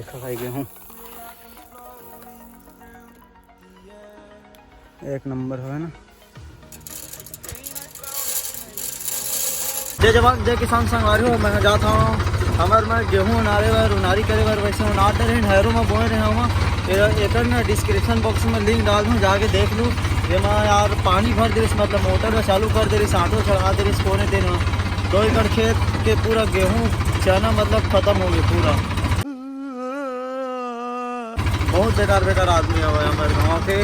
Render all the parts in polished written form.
देखा भाई गेहूँ एक नंबर है ना। जय जवान जय किसान संगवारी हो। मैं जाता हूँ हमारे में गेहूँ नारे वर उनारी करे वर वैसे उनारते रहे नहरों में बोए रहे हुआ एक ना डिस्क्रिप्शन बॉक्स में लिंक डाल दूँ, जाके देख लूँ। ये मैं यार पानी भर दे मतलब मोटर चालू कर दे रही आटो चढ़ा दे रही कोने दिन 2 एकड़ खेत के पूरा गेहूँ चना मतलब खत्म हो गया पूरा। बहुत बेकार बेकार आदमी है हमारे गाँव के।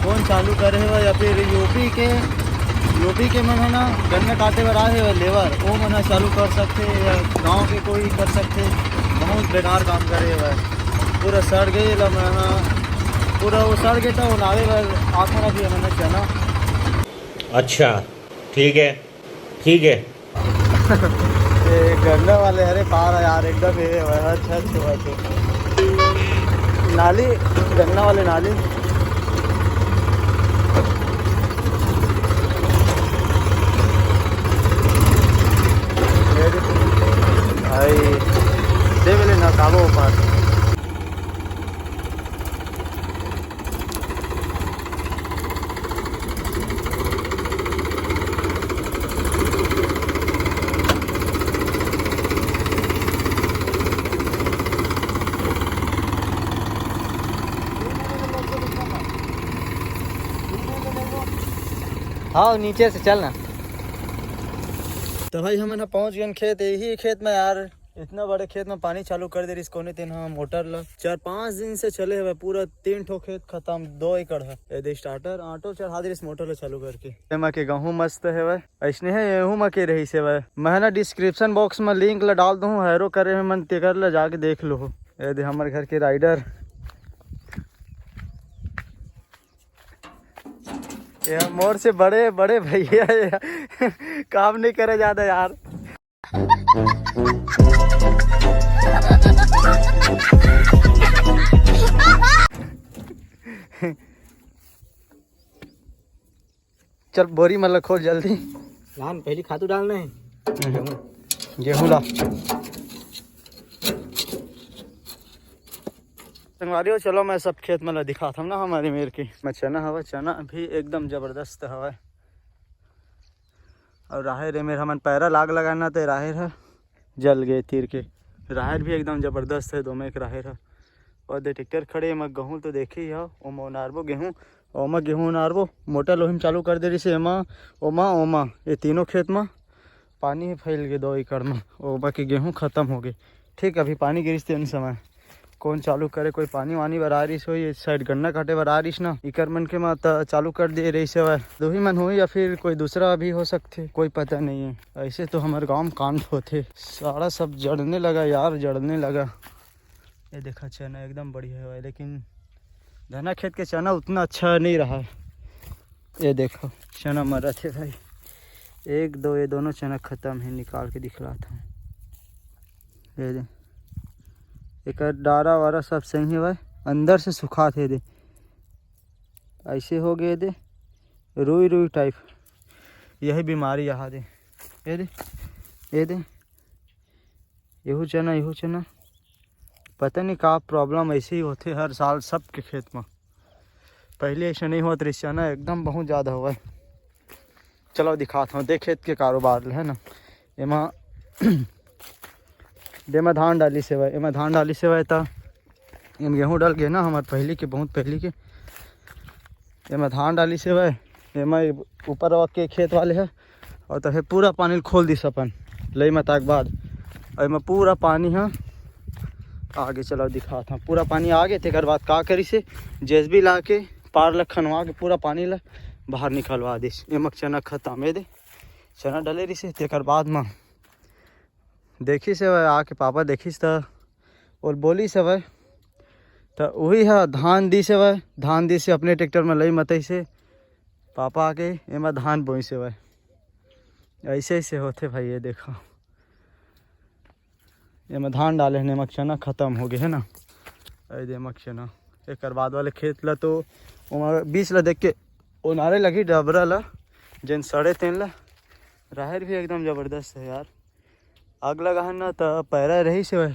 कौन चालू करे है या फिर यूपी के मन है ना गन्ना काटे पर आए हुए लेबर वो मन चालू कर सकते या गांव के कोई कर सकते। बहुत बेकार काम करे हुए पूरा सड़ गए पूरा वो सड़ गया था वो नारे पर आखिर अभी मैंने चना। अच्छा ठीक है ठीक है। ये गन्ना वाले अरे पार है यार एकदम ये अच्छा नाली गन्ना वाले नाली। भाई देख लेना काबो ऊपर। हाँ नीचे से चलना। तो भाई हम ना पहुंच गए खेत। यही खेत में यार इतना बड़े खेत में पानी चालू कर दे रही कोने तीन हाँ मोटर ला 4-5 दिन से चले हुए पूरा 3 ठो खेत खत्म 2 एकड़ है। यदि स्टार्टर ऑटो चढ़ा दे रही मोटर ला चालू करके मैं के गेहूँ मस्त है वह ऐसने है गेहूँ में के रही से वह मैं ना डिस्क्रिप्शन बॉक्स में लिंक ला डाल दूँ हैरो करे में मन तेकर ला जाके देख लो। यदि हमारे घर के राइडर ये मोर से बड़े बड़े भैया काम नहीं करे ज्यादा यार। चल बोरी मतलब खोल जल्दी धान पहली खातू डालना है गेहूँ ला संगवारी हो। चलो मैं सब खेत में दिखाता हूँ ना हमारी मेर की मैं चना हवा चना भी एकदम जबरदस्त हवा और राहेर है मेरा मन पैरा लाग लगाना तो राहेर है जल गए तीर के। राहेर भी एकदम जबरदस्त है 2 में एक राहेर है और दे ट्रैक्टर खड़े मैं गेहूँ तो देखे ही है ओमा उनारबो गेहूँ ओमा गेहूँ उनारबो मोटर लोहिम चालू कर दे रही से एमा ओमा ये तीनों खेत में पानी ही फैल गए 2 एकड़ में ओमा के गेहूँ खत्म हो गए। ठीक अभी पानी गिरिस थे उन समय कौन चालू करे कोई पानी वानी बरा रही हो ये साइड गन्ना काटे बरा रही ना इकर मन के मत चालू कर दे रही से वह 2 ही मन हुई या फिर कोई दूसरा भी हो सकते कोई पता नहीं है। ऐसे तो हमारे गाँव में कांड होते सारा सब जड़ने लगा यार जड़ने लगा। ये देखा चना एकदम बढ़िया है लेकिन धना खेत के चना उतना अच्छा नहीं रहा। ये देखो चना मरा थे भाई 1-2 ये दोनों चना खत्म है निकाल के दिखला था। ये दे एक डारा वारा सब सही है भाई अंदर से सुखा थे दे ऐसे हो गए दे रुई टाइप यही बीमारी यहाँ दे। ये दे यहू चना पता नहीं का प्रॉब्लम ऐसे ही होते हर साल सब के खेत में पहले ऐसा नहीं हुआ तो चना एकदम बहुत ज़्यादा हुआ है। चलो दिखाता हूँ देख खेत के कारोबार है ना एमा में धान डाली से भाई तो एम गेहूँ डल गए ना हमारे पहले के बहुत पहले के एम धान डाली से भाई एम ऊपर के खेत वाले है और तो है पूरा पानी खोल दी अपन लई मता के बाद और पूरा पानी है आगे। चलो दिखाता हूँ पूरा पानी आ गए थे बाद का करी से जेसबी ला के पार ला खनवा के पूरा पानी ला बाहर निकलवा दी एमक चना खत्म है दे चना डले रही से तेकर बाद में देखी से वह आके पापा देखिस था और बोली से वह तो वही है धान दी से अपने ट्रैक्टर में लई मतई से पापा आके एमा धान बोई से वह ऐसे ऐसे होते भाई। ये देखो एमा धान डाले नमक चना खत्म हो गए है ना ऐ नमक चना एक बाद वाले खेत ला तो बीच ला देख के उनारे लगी डबरा ला जिन सड़े तेन ला राहेर भी एकदम जबरदस्त है यार आग लगा है ना तो पैरा रही से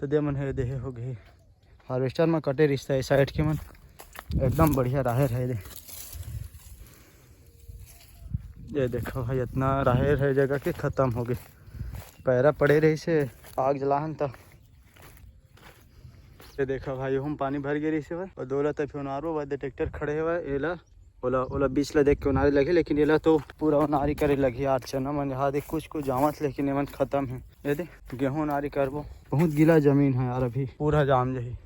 तो दे मन है देहे हो गई। हार्वेस्टर में कटे रिश्ता है साइड के मन एकदम बढ़िया राहेर है। ये देखो भाई इतना राहेर है जगह के ख़त्म हो गए। पैरा पड़े रही से आग जलाहन तक। ये देखो भाई हम पानी भर गए रही से और दौलत फिर उनारो बाद ट्रैक्टर खड़े हुआ एला ओला ओला बीच ला देख के उनारे लगे, लेकिन एला तो पूरा उनारी करे लगी यार। चना मन यहाँ देख कुछ कुछ जामत लेकिन एमन खत्म है। ये देख गेहूँ उनारी करबो, बहुत गीला जमीन है यार, अभी पूरा जाम जही।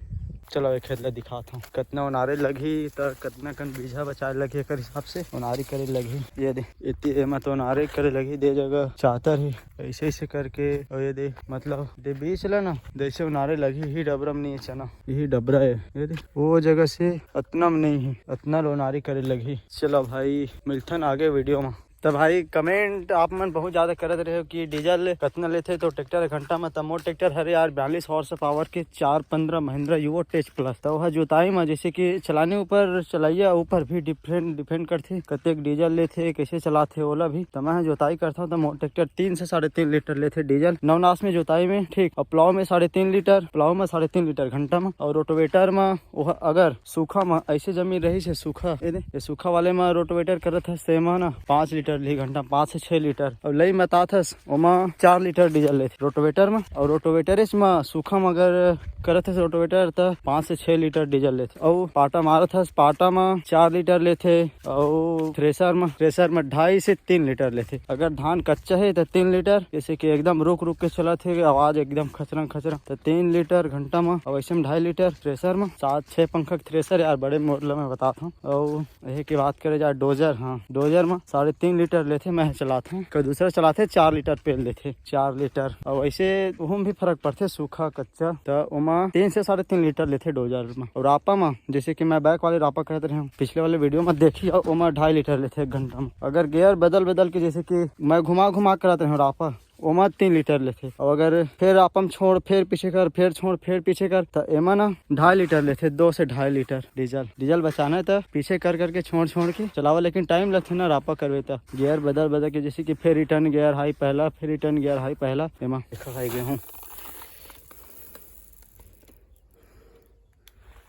चलो एक खेत ला दिखाता हूँ कितना उनारे लगी तो कितना कन बीजा बचाए लगी एक हिसाब से उनारी करे लगी। ये दे इतनी एमा तो उनारे करे लगी दे जगह चाहतर है ऐसे ऐसे करके। और ये दे मतलब दे बीच ला ना जैसे उनारे लगी ही डबरा में नहीं है चना, यही डबरा है। ये दे वो जगह से इतना में नहीं है, इतना उनारी करे लगी। चलो भाई मिलथन आगे वीडियो में। तो भाई कमेंट आप मन बहुत ज़्यादा करते रहे हो कि डीजल कितना लेते तो ट्रैक्टर घंटा में। तो मोर ट्रैक्टर हरे यार 42 हॉर्स पावर के 415 महिंद्रा यूवो टेच प्लस। तो वह जुताई में जैसे कि चलाने ऊपर चलाइए ऊपर भी डिपेंड करते कतेक डीजल लेते कैसे चलाते ओला भी। तो मैं जुताई करता हूँ तो मोर ट्रैक्टर 3 से 3.5 लीटर लेते डीजल नवनास में जुताई में, ठीक। और प्लाव में 3.5 लीटर, प्लाव में 3.5 लीटर घंटा में। और रोटोवेटर में वह अगर सूखा में ऐसे जमीन रही से सूखा ये सूखा वाले में रोटोवेटर करत है सेम ना 5 लीटर घंटा 5 से 6 लीटर। और लई में ताथस ओमा 4 लीटर डीजल लेते रोटोवेटर में। और रोटोवेटर में सूखा में अगर करत है रोटोवेटर तो 5 से 6 लीटर डीजल लेते। और पाटा मारत है पाटा में 4 लीटर लेते। और थ्रेसर में 2.5 से 3 लीटर लेते। अगर धान कच्चा है तो 3 लीटर, जैसे कि एकदम रुक रुक के चला थे आवाज एकदम खचरंग तो 3 लीटर घंटा में। और वैसे में 2.5 लीटर थ्रेसर में। 7-6 पंखा थ्रेसर यार बड़े मॉडल में बताता हूँ। और यही की बात करे जाए डोजर, हाँ डोजर में 3.5 लीटर लेते मैं चलाते हैं, कोई दूसरा चलाते 4 लीटर पेल देते 4 लीटर। और वैसे वह भी फर्क पड़ते सूखा कच्चा तो उमा 3 से 3.5 लीटर लेते डोजर में। और रापा में जैसे कि मैं बैक वाले रापा कहते रहे पिछले वाले वीडियो में देखी उमा 2.5 लीटर लेते 1 घंटा में। अगर गियर बदल के जैसे कि मैं घुमा कराते हैं रापा ओमा 3 लीटर लेते। और अगर फिर आपम छोड़ फिर पीछे कर फिर छोड़ फिर पीछे कर तो एमा ना 2.5 लीटर लेते 2 से 2.5 लीटर डीजल बचाना है तो पीछे कर करके छोड़ के चलावा, लेकिन टाइम लगते ना रापा करवे तो गियर बदल के जैसे कि फिर रिटर्न गियर हाई पहला फिर रिटर्न गियर हाई पहला एमा देखा भाई गेहूँ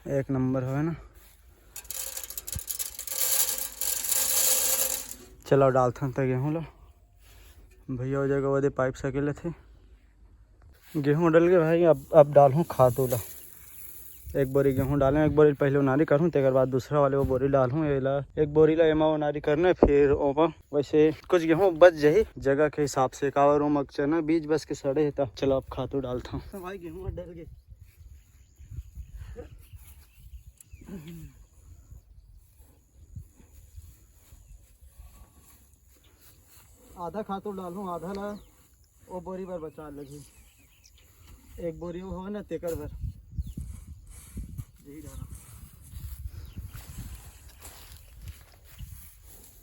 एक नंबर है ना। चलो डालते हैं तो गेहूँ लो भैया हो जाएगा वो पाइप सकेले थे गेहूँ डल गए भाई। अब डालूँ खाद वाला एक बोरी गेहूँ डालें, एक बोरी पहले उनारी करूँ तेकर बाद दूसरा वाले वो बोरी डालूँ। एला एक बोरी ला एमा उनारी करना फिर ओमा वैसे कुछ गेहूँ बच जाही जगह के हिसाब से कावर ओम चना बीज बस के सड़े है। तब चलो अब खातू डालता हूँ। तो भाई गेहूँ डल गए आधा खातू डालूँ आधा ला वो बोरी भर बचा लगी। एक बोरी वो हो ना तेकर भर यही डाला।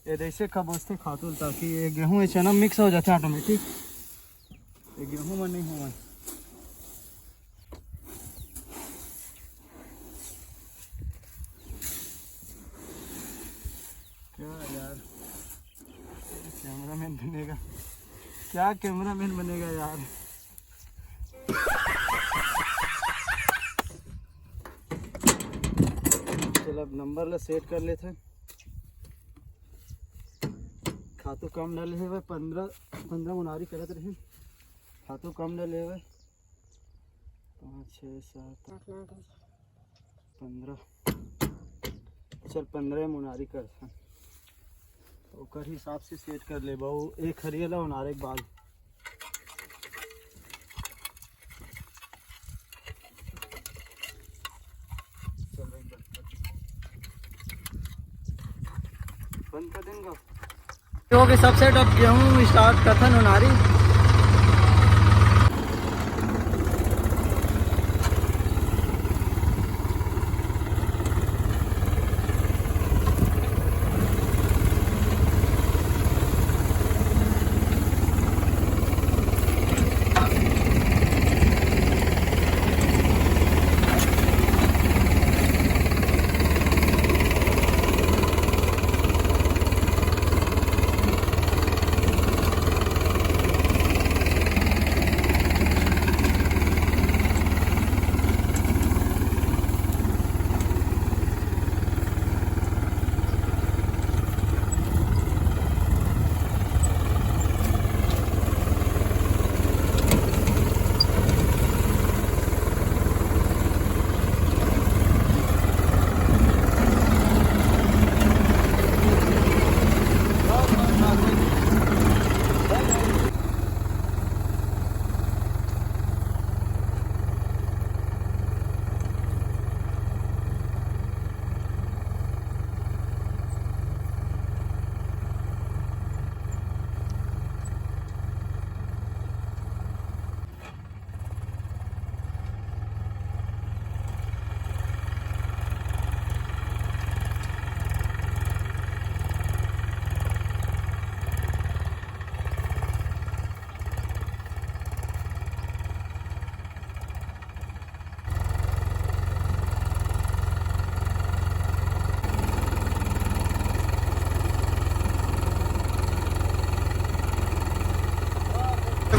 ये जैसे खबोसते खातू ताकि ये गेहूँ ये चना मिक्स हो जाता है ऑटोमेटिक। ये गेहूँ में नहीं हुआ क्या यार कैमरामैन बनेगा क्या, कैमरामैन बनेगा यार। चल अब नंबर ला सेट कर लेते हैं। खातू कम डाले हुए 15 उनारी करत रहे खातू कम डाले हुए 5 6 7 8 9 10 15 चल 15 उनारी करते हैं ओकर हिसाब से सेट कर ले बहु एक हरियला उनारे के बाद। बंद कर देंगे क्योंकि सबसे टफ गेहूँ स्टार्ट कथन उनारी।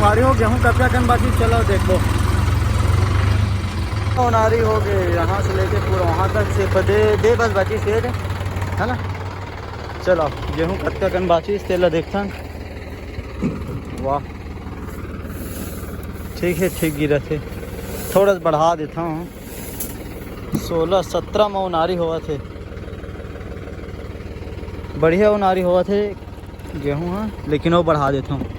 भारी हो गेहूँ कच्चा कन बाकी चलो देखो ओनारी हो गए यहाँ से लेके पूरा वहाँ तक से दे बस बाची शेर है ना। चलो गेहूँ कच्चा कन बाची तेला देखता वाह ठीक है ठीक गिरा थे थोड़ा सा बढ़ा देता हूँ 16-17 में उनारी हुआ थे बढ़िया उनारी हुआ थे गेहूँ हाँ लेकिन वो बढ़ा देता हूँ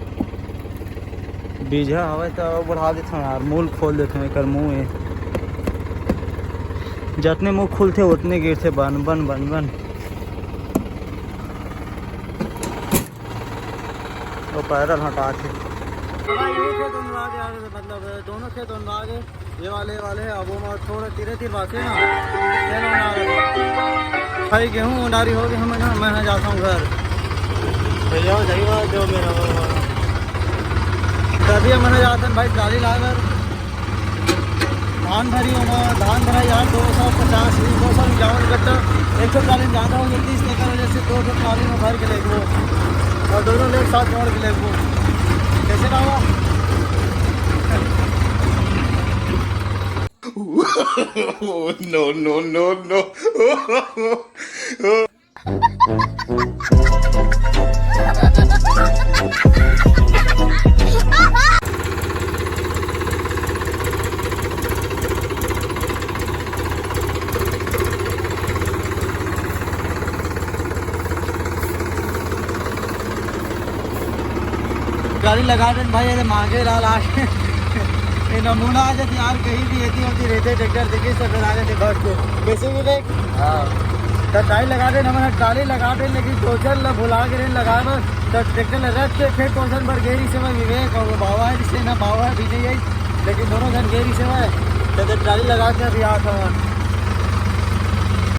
बीजा हवा तो वो बढ़ा देता हूँ यार मूल खोल देता हूँ एक मुँह है जितने मुँह खुलते उतने गिरते बन बन बन बन वो पैरल हटा के मतलब दोनों खेत उनवा गए ये वाले अब वो थोड़ा तीर बातें ना भाई गेहूँ उनारी हो गई हमें ना मैं जाता हूँ घर भैया जाइए जो मेरा तभी मैंने जाता भाई ट्राली लाकर धान भरी धान भरा यार 250 251 कट्टा 140 ज़्यादा हो गई 30 लेकर वजह से 200 ट्राली में भर के ले गो और दोनों लोग साथ जोड़ के ले गो कैसे ना हुआ no. गाड़ी लगा दे भाई ये मांगे ला लास्ट ये नमूना आ जाती यार कहीं भी ऐसी होती रहते ट्रैक्टर देखिए सब लगा देते घर को कैसे भी देख तो टाई लगा दे मैंने टाली लगा दे लेकिन टोचल भुला के लगा तो ट्रैक्टर रख के फिर टोचल पर गेरी से विवेक और बाबा है जिससे ना बाबा भी नहीं आई लेकिन दोनों जन गेरी से तो टाली लगा के अभी आता हूँ